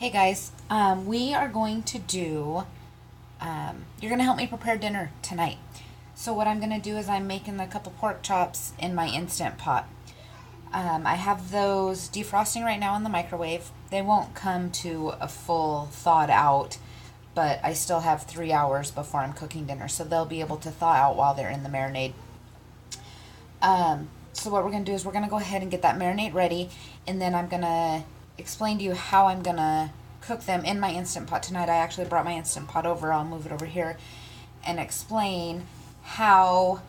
Hey guys, we are going to do, you're going to help me prepare dinner tonight. So what I'm going to do is I'm making a couple pork chops in my Instant Pot. I have those defrosting right now in the microwave. They won't come to a full thawed out, but I still have 3 hours before I'm cooking dinner, so they'll be able to thaw out while they're in the marinade. So what we're going to do is we're going to go ahead and get that marinade ready, and then I'm going to explain to you how I'm going to cook them in my Instant Pot tonight. I actually brought my Instant Pot over. I'll move it over here and explain how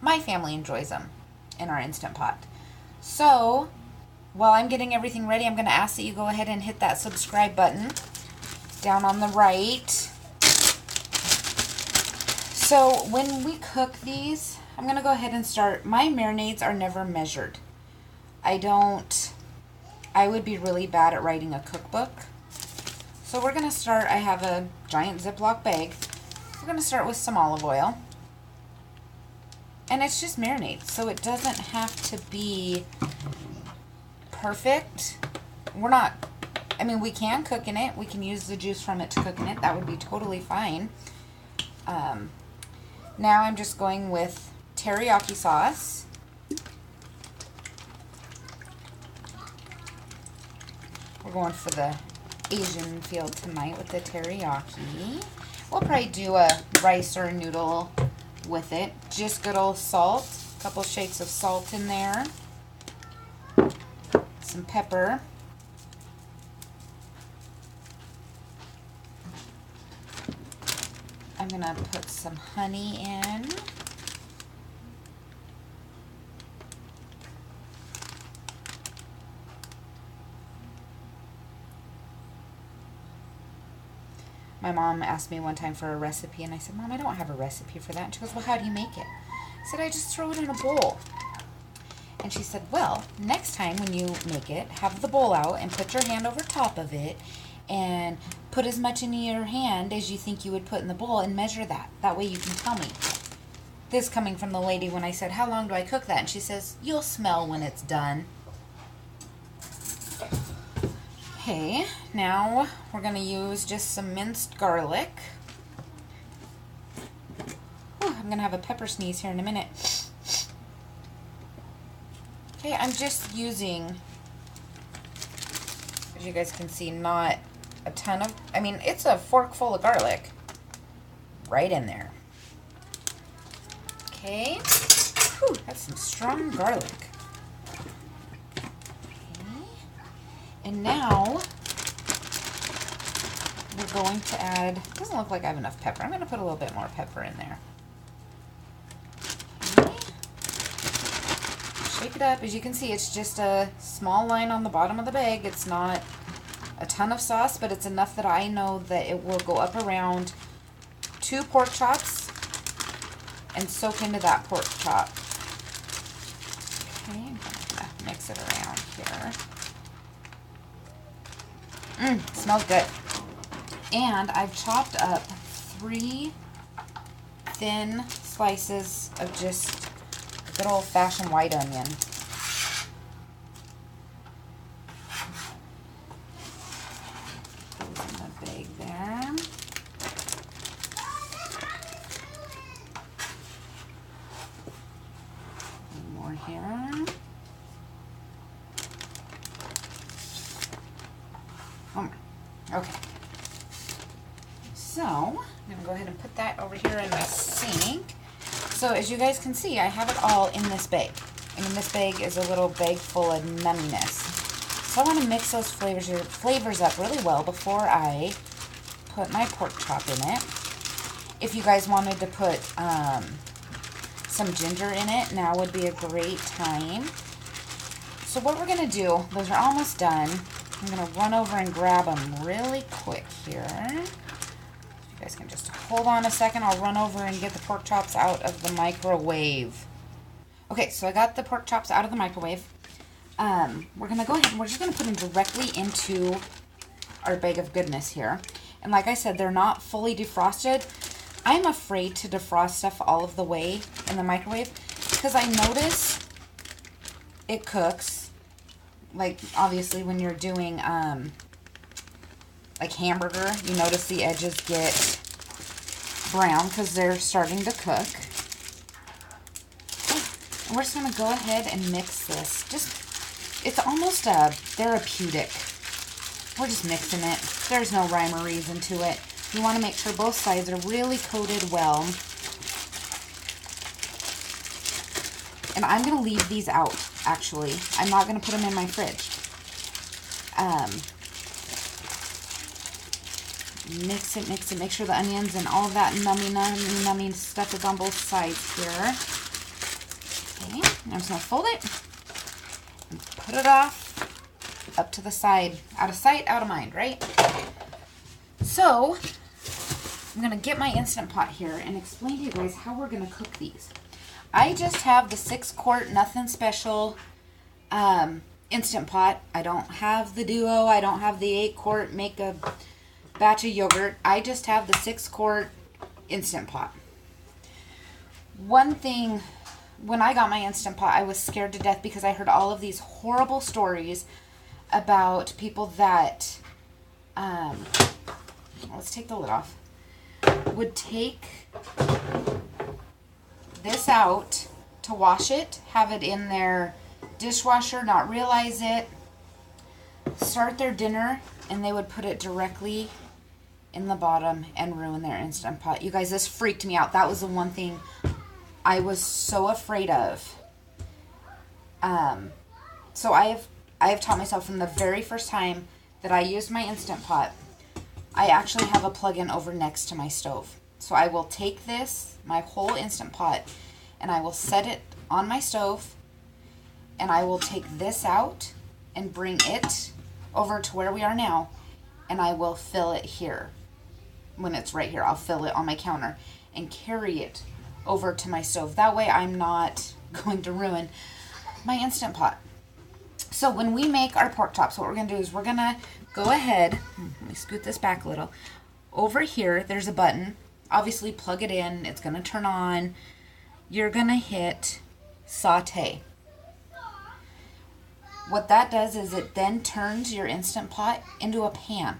my family enjoys them in our Instant Pot. So while I'm getting everything ready, I'm going to ask that you go ahead and hit that subscribe button down on the right. So when we cook these, I'm going to go ahead and start. My marinades are never measured. I would be really bad at writing a cookbook. So we're going to start. I have a giant Ziploc bag. We're going to start with some olive oil. And it's just marinade, so it doesn't have to be perfect. We can cook in it. We can use the juice from it to cook in it. That would be totally fine. Now I'm just going with teriyaki sauce. We're going for the Asian feel tonight with the teriyaki. We'll probably do a rice or a noodle with it. Just good old salt. A couple shakes of salt in there. Some pepper. I'm going to put some honey in. My mom asked me one time for a recipe, and I said, Mom, I don't have a recipe for that. And she goes, well, how do you make it? I said, I just throw it in a bowl. And she said, well, next time when you make it, have the bowl out and put your hand over top of it and put as much in your hand as you think you would put in the bowl and measure that. That way you can tell me. This coming from the lady when I said, how long do I cook that? And she says, you'll smell when it's done. Okay, now we're going to use just some minced garlic. Whew, I'm going to have a pepper sneeze here in a minute. Okay, I'm just using, as you guys can see, not a ton of, it's a fork full of garlic right in there. Okay, whew, that's some strong garlic. And now we're going to add, doesn't look like I have enough pepper. I'm going to put a little bit more pepper in there. Okay. Shake it up. As you can see, it's just a small line on the bottom of the bag. It's not a ton of sauce, but it's enough that I know that it will go up around 2 pork chops and soak into that pork chop. Okay, I'm going to mix it around here. Smells good. And I've chopped up 3 thin slices of just good old-fashioned white onion. Those in the bag there. One more here. Okay, so I'm going to go ahead and put that over here in the sink. So as you guys can see, I have it all in this bag. This bag is a little bag full of numminess. So I want to mix those flavors up really well before I put my pork chop in it. If you guys wanted to put some ginger in it, now would be a great time. So what we're going to do, those are almost done. I'm going to run over and grab them really quick here. You guys can just hold on a second. I'll run over and get the pork chops out of the microwave. Okay, so I got the pork chops out of the microwave. We're going to go ahead and we're just going to put them directly into our bag of goodness here. And like I said, they're not fully defrosted. I'm afraid to defrost stuff all of the way in the microwave because I notice it cooks. Like, obviously, when you're doing like hamburger, you notice the edges get brown because they're starting to cook. And we're just going to go ahead and mix this. It's almost a therapeutic. We're just mixing it. There's no rhyme or reason to it. You want to make sure both sides are really coated well. And I'm going to leave these out, actually. I'm not going to put them in my fridge. Mix it, mix it. Make sure the onions and all that nummy stuff is on both sides here. Okay, I'm just going to fold it and put it off up to the side. Out of sight, out of mind, right? So, I'm going to get my Instant Pot here and explain to you guys how we're going to cook these. I just have the 6-quart, nothing special Instant Pot. I don't have the Duo. I don't have the 8-quart, make a batch of yogurt. I just have the 6-quart Instant Pot. One thing, when I got my Instant Pot, I was scared to death because I heard all of these horrible stories about people that, let's take the lid off, would take this out to wash it, have it in their dishwasher, not realize it, start their dinner, and they would put it directly in the bottom and ruin their Instant Pot. You guys, this freaked me out. That was the one thing I was so afraid of. So I have taught myself from the very first time that I used my Instant Pot, I actually have a plug-in over next to my stove. So I will take this, my whole Instant Pot, and I will set it on my stove, and I will take this out and bring it over to where we are now, and I will fill it here. When it's right here, I'll fill it on my counter and carry it over to my stove. That way I'm not going to ruin my Instant Pot. So when we make our pork chops, what we're going to do is we're going to go ahead, let me scoot this back a little. Over here, there's a button. Obviously, plug it in. It's going to turn on. You're going to hit saute. What that does is it then turns your Instant Pot into a pan.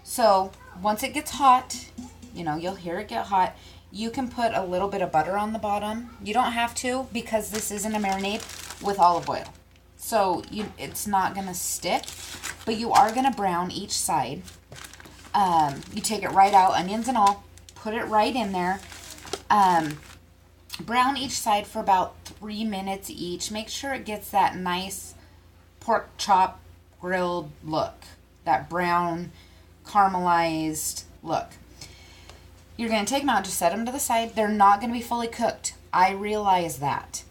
So once it gets hot, you know, you'll hear it get hot. You can put a little bit of butter on the bottom. You don't have to because this isn't a marinade with olive oil. So it's not going to stick, but you are going to brown each side. You take it right out, onions and all, put it right in there. Brown each side for about 3 minutes each. Make sure it gets that nice pork chop grilled look, that brown caramelized look. You're going to take them out, just set them to the side. They're not going to be fully cooked. I realize that.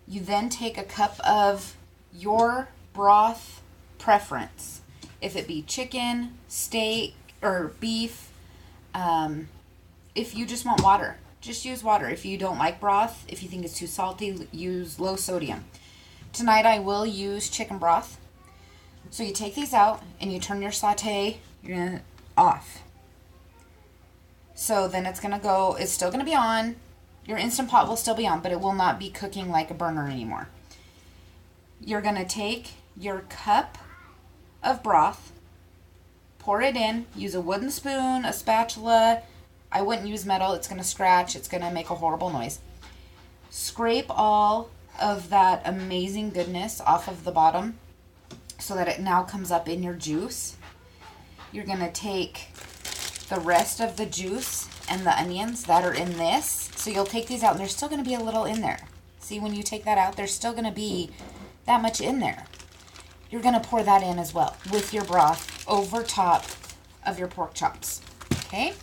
You then take a cup of your broth preference. If it be chicken, steak, or beef. If you just want water, just use water. If you don't like broth, if you think it's too salty, use low sodium. Tonight I will use chicken broth. So you take these out and you turn your saute off. So then it's going to go, it's still going to be on. Your Instant Pot will still be on, but it will not be cooking like a burner anymore. You're going to take your cup of broth, pour it in, use a wooden spoon, a spatula. I wouldn't use metal. It's going to scratch. It's going to make a horrible noise. Scrape all of that amazing goodness off of the bottom so that it now comes up in your juice. You're going to take the rest of the juice and the onions that are in this. So you'll take these out and there's still going to be a little in there. See, when you take that out, there's still going to be that much in there. You're going to pour that in as well with your broth over top of your pork chops. Okay?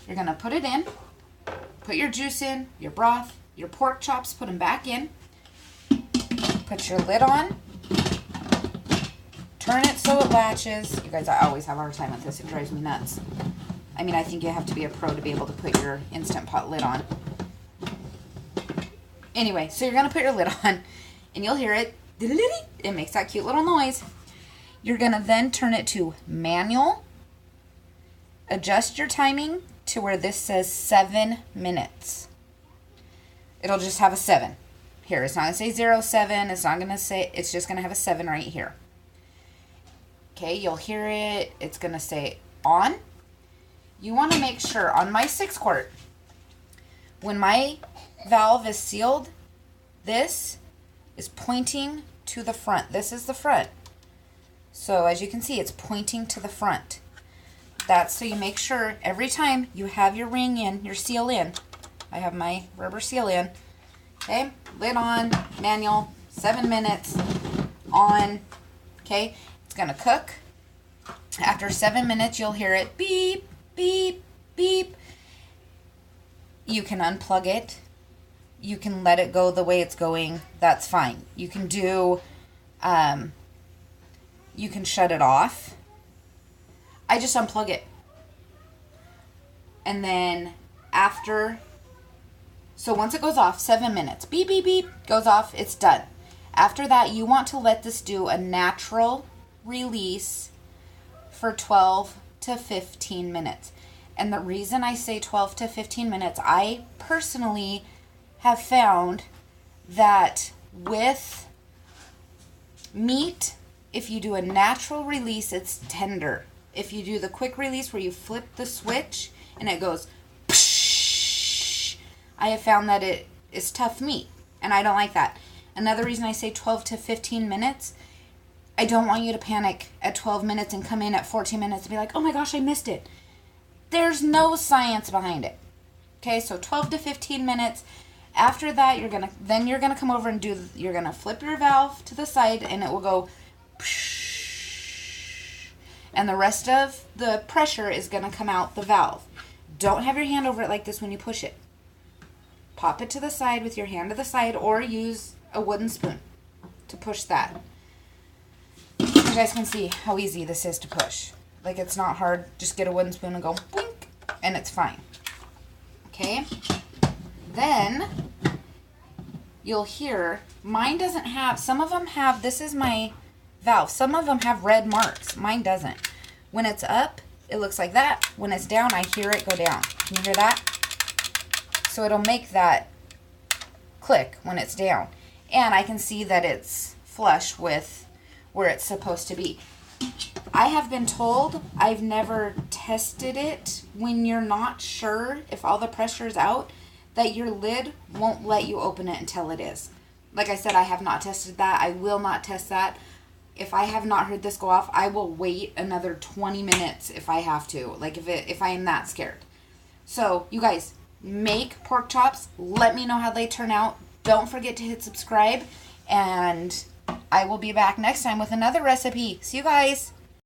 You're going to put it in, put your juice in, your broth, your pork chops, put them back in. Put your lid on. Turn it so it latches. You guys, I always have a hard time with this. It drives me nuts. I mean, I think you have to be a pro to be able to put your Instant Pot lid on. Anyway, so you're going to put your lid on, and you'll hear it. It makes that cute little noise. You're going to then turn it to manual. Adjust your timing to where this says 7 minutes. It'll just have a 7. Here, it's not going to say 07. It's not going to say, it's just going to have a 7 right here. Okay, you'll hear it. It's going to say on. You want to make sure on my 6-quart, when my valve is sealed, this is pointing to the front. This is the front. So as you can see, it's pointing to the front. That's so you make sure every time you have your ring in, your seal in. I have my rubber seal in. Okay, lid on, manual, 7 minutes, on. Okay, it's going to cook. After 7 minutes, you'll hear it beep, beep, beep. You can unplug it. You can let it go the way it's going. That's fine. You can do, you can shut it off. I just unplug it. And then after, so once it goes off, 7 minutes, beep, beep, beep, goes off, it's done. After that, you want to let this do a natural release for 12 to 15 minutes. And the reason I say 12 to 15 minutes, I personally have found that with meat, if you do a natural release, it's tender. If you do the quick release where you flip the switch and it goes psh, I have found that it is tough meat, and I don't like that. Another reason I say 12 to 15 minutes, I don't want you to panic at 12 minutes and come in at 14 minutes and be like, oh my gosh, I missed it. There's no science behind it. Okay, so 12 to 15 minutes. After that, you're gonna come over and you're gonna flip your valve to the side, and it will go psh, and the rest of the pressure is gonna come out the valve. Don't have your hand over it like this when you push it. Pop it to the side with your hand to the side, or use a wooden spoon to push that. You guys can see how easy this is to push. Like, it's not hard. Just get a wooden spoon and go boink, and it's fine. Okay? Then you'll hear, mine doesn't have, some of them have, this is my valve. Some of them have red marks. Mine doesn't. When it's up, it looks like that. When it's down, I hear it go down. Can you hear that? So it'll make that click when it's down. And I can see that it's flush with where it's supposed to be. I have been told, I've never tested it, when you're not sure if all the pressure is out, that your lid won't let you open it until it is. Like I said, I have not tested that. I will not test that. If I have not heard this go off, I will wait another 20 minutes if I have to. Like if I am that scared. So, you guys, make pork chops. Let me know how they turn out. Don't forget to hit subscribe. And I will be back next time with another recipe. See you guys.